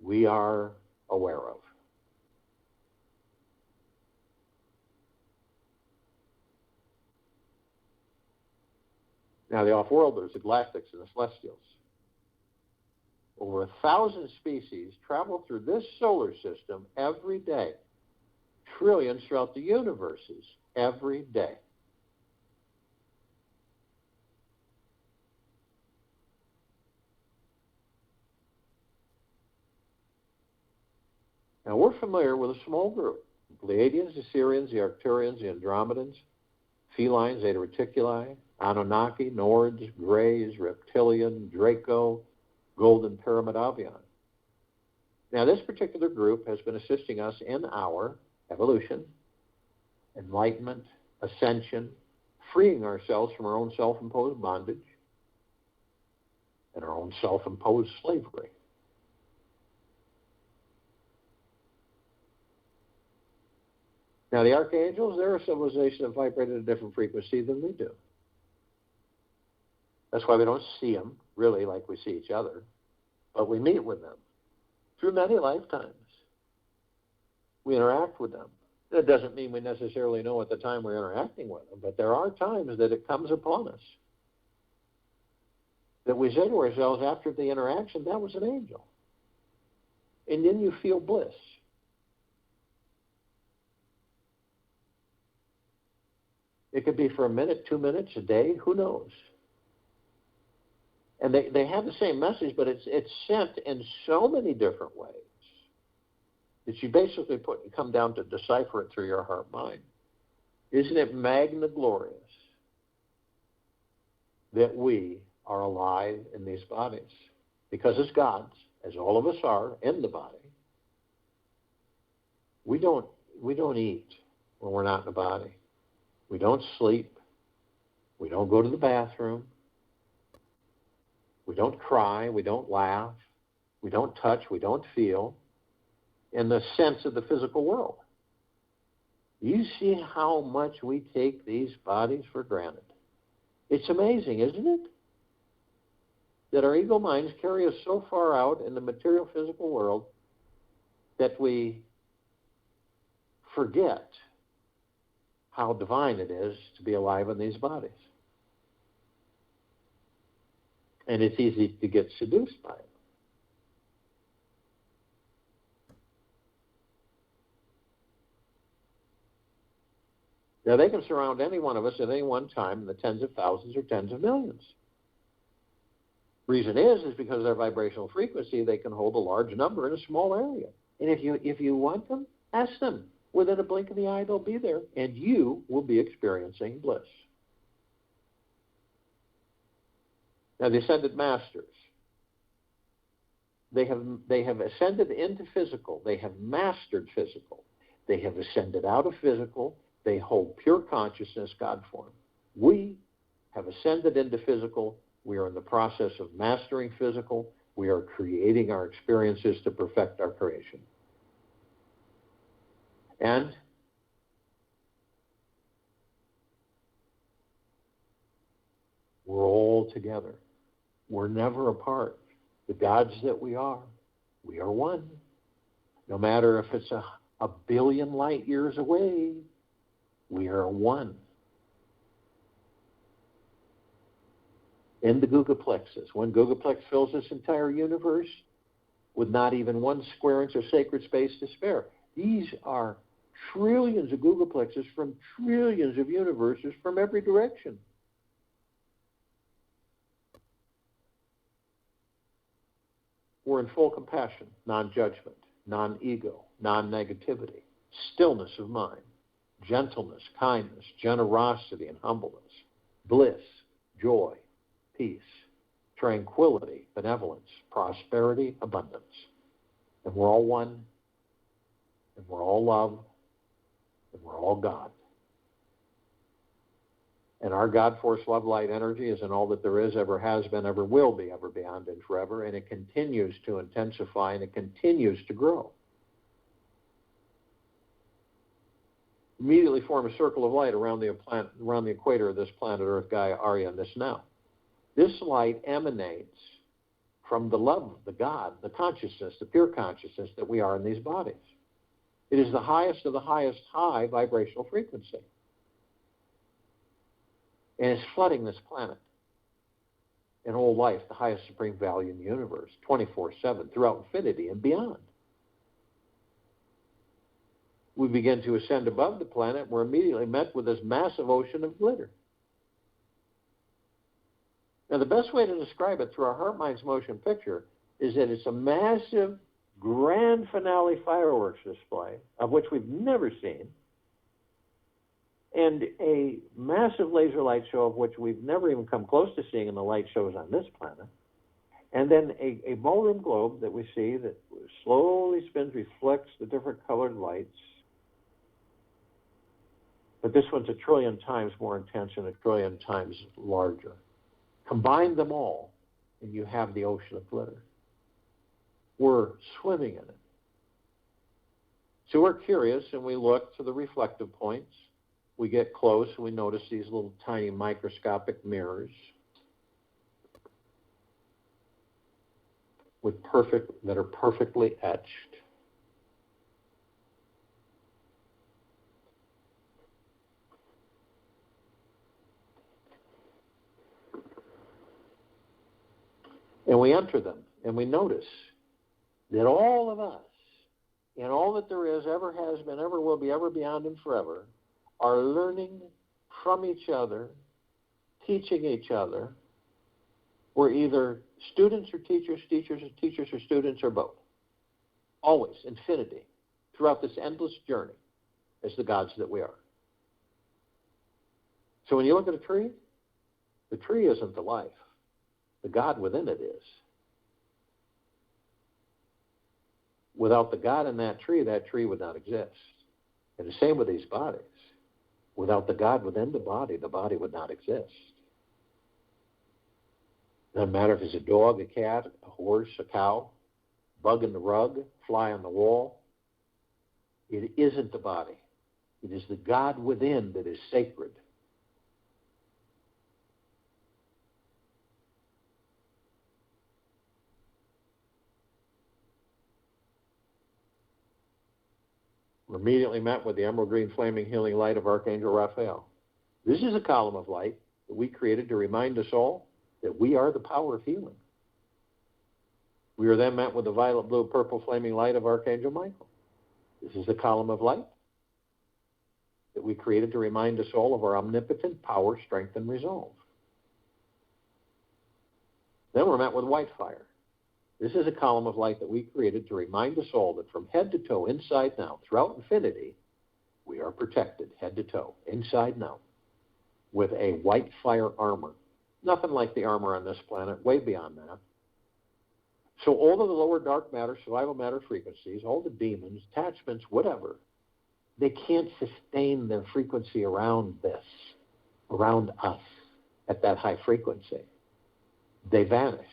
we are aware of. Now, the Offworlders, the galactics, and the celestials, over 1,000 species travel through this solar system every day. Trillions throughout the universes every day. Now, we're familiar with a small group: the Pleiadians, the Sirians, the Arcturians, the Andromedans, felines, Zeta Reticuli, Anunnaki, Nords, Greys, Reptilian, Draco, Golden Pyramid Avian. Now, this particular group has been assisting us in our evolution enlightenment, ascension, freeing ourselves from our own self-imposed bondage and our own self-imposed slavery. Now, the Archangels, they're a civilization that vibrates at a different frequency than we do. That's why we don't see them, really, like we see each other. But we meet with them through many lifetimes. We interact with them. That doesn't mean we necessarily know at the time we're interacting with them, but there are times that it comes upon us that we say to ourselves after the interaction, that was an angel. And then you feel bliss. It could be for a minute, 2 minutes, a day, who knows? And they have the same message, but it's sent in so many different ways that you basically come down to decipher it through your heart mind. Isn't it magna glorious that we are alive in these bodies? Because as gods, as all of us are in the body, we don't eat when we're not in the body. We don't sleep. We don't go to the bathroom. We don't cry. We don't laugh. We don't touch. We don't feel in the sense of the physical world. You see how much we take these bodies for granted. It's amazing, isn't it? That our ego minds carry us so far out in the material physical world that we forget how divine it is to be alive in these bodies. And it's easy to get seduced by it. Now, they can surround any one of us at any one time in the tens of thousands or tens of millions. Reason is because of their vibrational frequency, they can hold a large number in a small area. And if you want them, ask them. Within a blink of the eye, they'll be there, and you will be experiencing bliss. Now, the ascended masters, they have ascended into physical. They have mastered physical. They have ascended out of physical. They hold pure consciousness, God form. We have ascended into physical. We are in the process of mastering physical. We are creating our experiences to perfect our creation. And we're all together. We're never apart. The gods that we are one. No matter if it's a billion light years away, we are one. In the Gugaplexes, when Gugaplex fills this entire universe with not even 1 square inch of sacred space to spare. These are trillions of Gugaplexes from trillions of universes from every direction. We're in full compassion, non-judgment, non-ego, non-negativity, stillness of mind, gentleness, kindness, generosity, and humbleness, bliss, joy, peace, tranquility, benevolence, prosperity, abundance. And we're all one, and we're all love, and we're all God. And our God force, love, light, energy is in all that there is, ever has been, ever will be, ever beyond, and forever. And it continues to intensify, and it continues to grow. Immediately form a circle of light around the equator of this planet Earth, Gaia, Arya, and this now. This light emanates from the love, the God, the consciousness, the pure consciousness that we are in these bodies. It is the highest of the highest high vibrational frequency. And it's flooding this planet and all life, the highest supreme value in the universe, 24/7, throughout infinity and beyond. We begin to ascend above the planet. We're immediately met with this massive ocean of glitter. Now, the best way to describe it through our heart, minds, motion picture is that it's a massive, grand finale fireworks display of which we've never seen, and a massive laser light show of which we've never even come close to seeing in the light shows on this planet, and then a ballroom globe that we see that slowly spins, reflects the different colored lights, But this one's 1 trillion times more intense and 1 trillion times larger. Combine them all, and you have the ocean of glitter. We're swimming in it. So we're curious, and we look to the reflective points. We get close, and we notice these little tiny microscopic mirrors that are perfectly etched. And we enter them, and we notice that all of us, and all that there is, ever has been, ever will be, ever beyond and forever, are learning from each other, teaching each other. We're either students or teachers, teachers or teachers or students, or both. Always, infinity, throughout this endless journey as the gods that we are. So when you look at a tree, the tree isn't the life. The God within it is. Without the God in that tree would not exist. And the same with these bodies. Without the God within the body would not exist. Doesn't matter if it's a dog, a cat, a horse, a cow, bug in the rug, fly on the wall. It isn't the body. It is the God within that is sacred. We're immediately met with the emerald green flaming healing light of Archangel Raphael. This is a column of light that we created to remind us all that we are the power of healing. We are then met with the violet blue purple flaming light of Archangel Michael. This is a column of light that we created to remind us all of our omnipotent power, strength, and resolve. Then we're met with white fire. This is a column of light that we created to remind us all that from head to toe, inside and out, throughout infinity, we are protected, head to toe, inside and out, with a white fire armor. Nothing like the armor on this planet, way beyond that. So all of the lower dark matter, survival matter frequencies, all the demons, attachments, whatever, they can't sustain their frequency around this, around us, at that high frequency. They vanish.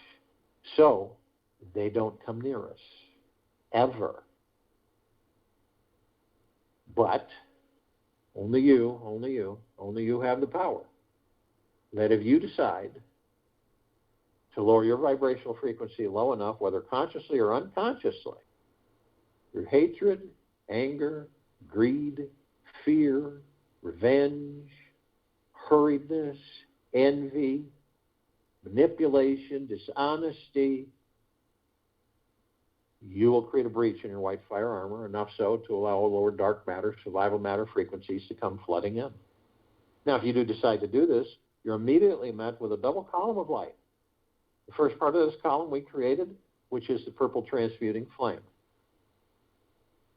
So they don't come near us, ever. But only you have the power that if you decide to lower your vibrational frequency low enough, whether consciously or unconsciously, your hatred, anger, greed, fear, revenge, hurriedness, envy, manipulation, dishonesty, you will create a breach in your white fire armor, enough so to allow lower dark matter, survival matter frequencies to come flooding in. Now, if you do decide to do this, you're immediately met with a double column of light. The first part of this column we created, which is the purple transmuting flame.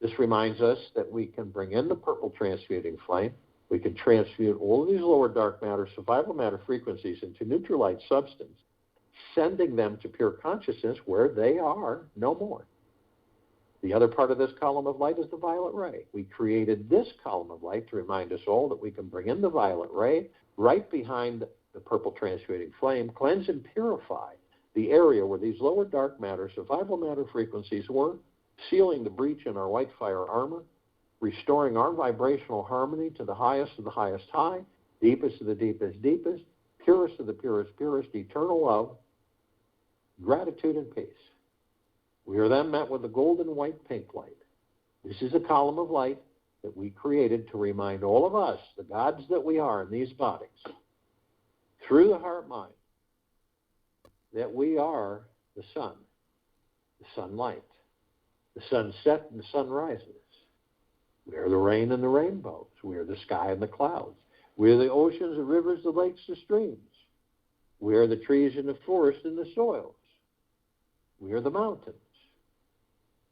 This reminds us that we can bring in the purple transmuting flame. We can transmute all of these lower dark matter, survival matter frequencies into neutral light substance, sending them to pure consciousness where they are no more. The other part of this column of light is the violet ray. We created this column of light to remind us all that we can bring in the violet ray right behind the purple transmuting flame, cleanse and purify the area where these lower dark matter, survival matter frequencies were, sealing the breach in our white fire armor, restoring our vibrational harmony to the highest of the highest high, deepest of the deepest deepest, purest of the purest purest, eternal love, gratitude and peace. We are then met with the golden white pink light. This is a column of light that we created to remind all of us, the gods that we are in these bodies, through the heart mind, that we are the sun, the sunlight, the sunset and the sun rises. We are the rain and the rainbows. We are the sky and the clouds. We are the oceans, the rivers, the lakes, the streams. We are the trees and the forest and the soils. We are the mountains.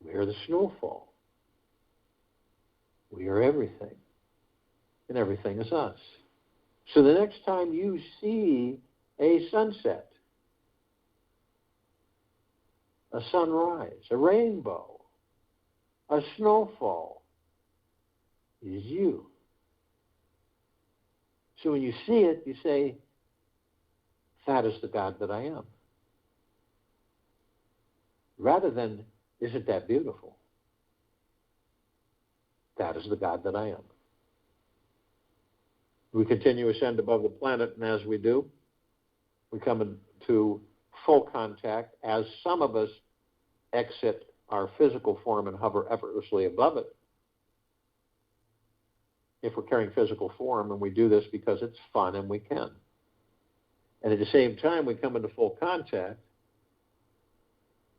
We are the snowfall. We are everything. And everything is us. So the next time you see a sunset, a sunrise, a rainbow, a snowfall, it is you. So when you see it, you say, that is the God that I am. Rather than, isn't that beautiful? That is the God that I am. We continue to ascend above the planet, and as we do, we come into full contact as some of us exit our physical form and hover effortlessly above it. If we're carrying physical form, and we do this because it's fun and we can. And at the same time, we come into full contact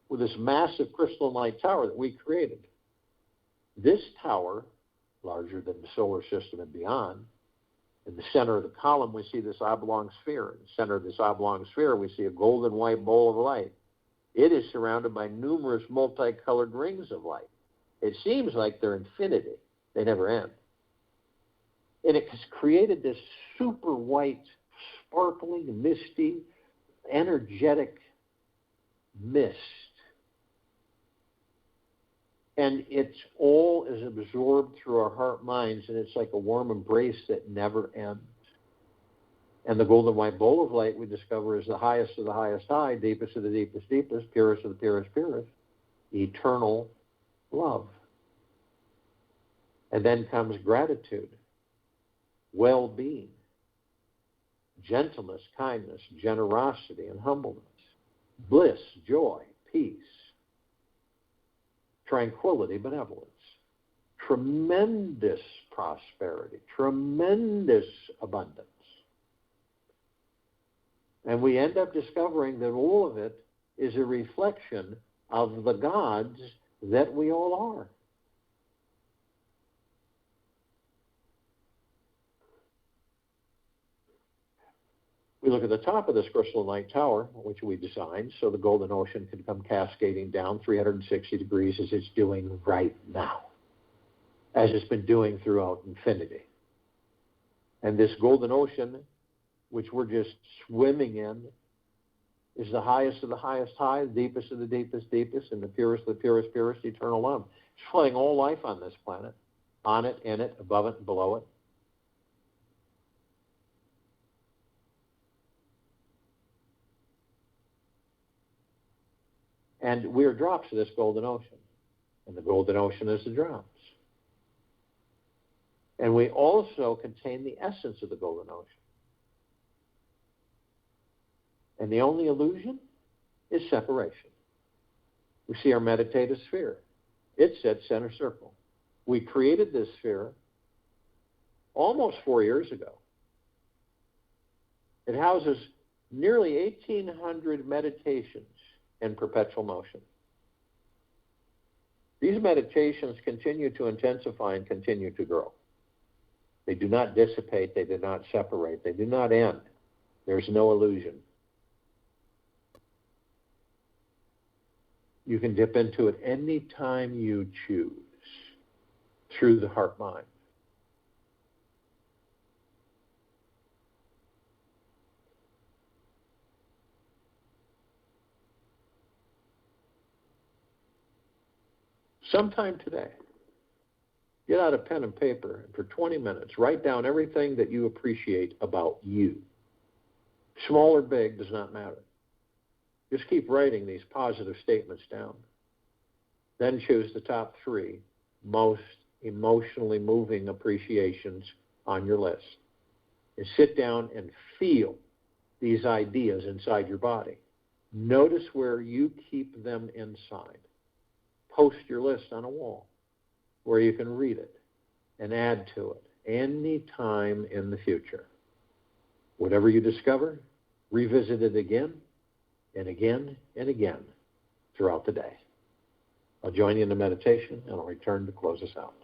with this massive crystalline light tower that we created. This tower, larger than the solar system and beyond, in the center of the column, we see this oblong sphere. In the center of this oblong sphere, we see a golden white bowl of light. It is surrounded by numerous multicolored rings of light. It seems like they're infinity. They never end. And it has created this super white, sparkling, misty, energetic mist. And it's all is absorbed through our heart minds, and it's like a warm embrace that never ends. And the golden white bowl of light we discover is the highest of the highest high, deepest of the deepest deepest, purest of the purest purest, eternal love. And then comes gratitude, well-being, gentleness, kindness, generosity, and humbleness, bliss, joy, peace, tranquility, benevolence, tremendous prosperity, tremendous abundance. And we end up discovering that all of it is a reflection of the gods that we all are. We look at the top of this crystalline light tower, which we designed, so the golden ocean can come cascading down 360 degrees as it's doing right now, as it's been doing throughout infinity. And this golden ocean, which we're just swimming in, is the highest of the highest high, the deepest of the deepest deepest, and the purest of the purest purest, eternal love. It's flooding all life on this planet, on it, in it, above it, and below it. And we are drops of this golden ocean. And the golden ocean is the drops. And we also contain the essence of the golden ocean. And the only illusion is separation. We see our meditative sphere. It's at center circle. We created this sphere almost 4 years ago. It houses nearly 1,800 meditations in perpetual motion. These meditations continue to intensify and continue to grow. They do not dissipate. They do not separate. They do not end. There's no illusion. You can dip into it any time you choose through the heart mind. Sometime today, get out a pen and paper, and for 20 minutes, write down everything that you appreciate about you. Small or big does not matter. Just keep writing these positive statements down. Then choose the top 3 most emotionally moving appreciations on your list. And sit down and feel these ideas inside your body. Notice where you keep them inside. Post your list on a wall where you can read it and add to it any time in the future. Whatever you discover, revisit it again and again and again throughout the day. I'll join you in the meditation, and I'll return to close us out.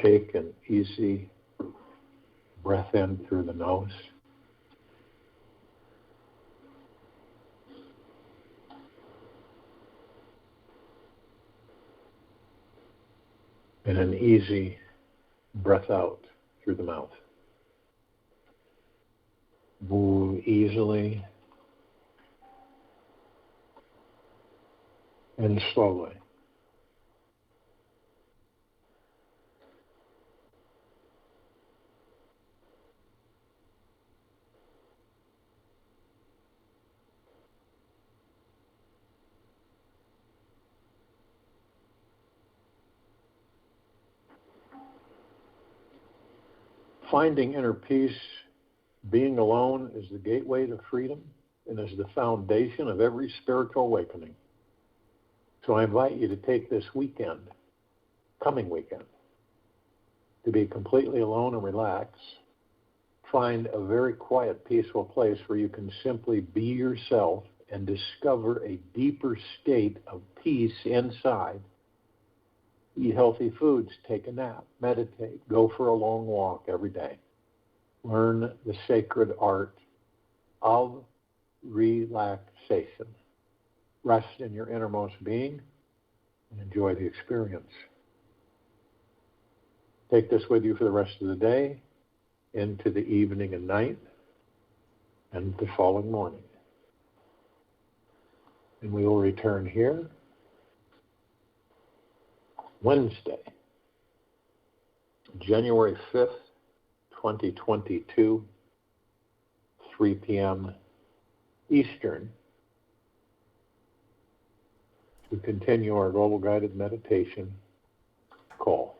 Take an easy breath in through the nose. And an easy breath out through the mouth. Move easily and slowly. Finding inner peace, being alone, is the gateway to freedom and is the foundation of every spiritual awakening. So I invite you to take this weekend, coming weekend, to be completely alone and relax. Find a very quiet, peaceful place where you can simply be yourself and discover a deeper state of peace inside. Eat healthy foods, take a nap, meditate, go for a long walk every day. Learn the sacred art of relaxation. Rest in your innermost being and enjoy the experience. Take this with you for the rest of the day, into the evening and night, and the following morning. And we will return here Wednesday, January 5th, 2022, 3 p.m. Eastern, to continue our global guided meditation call.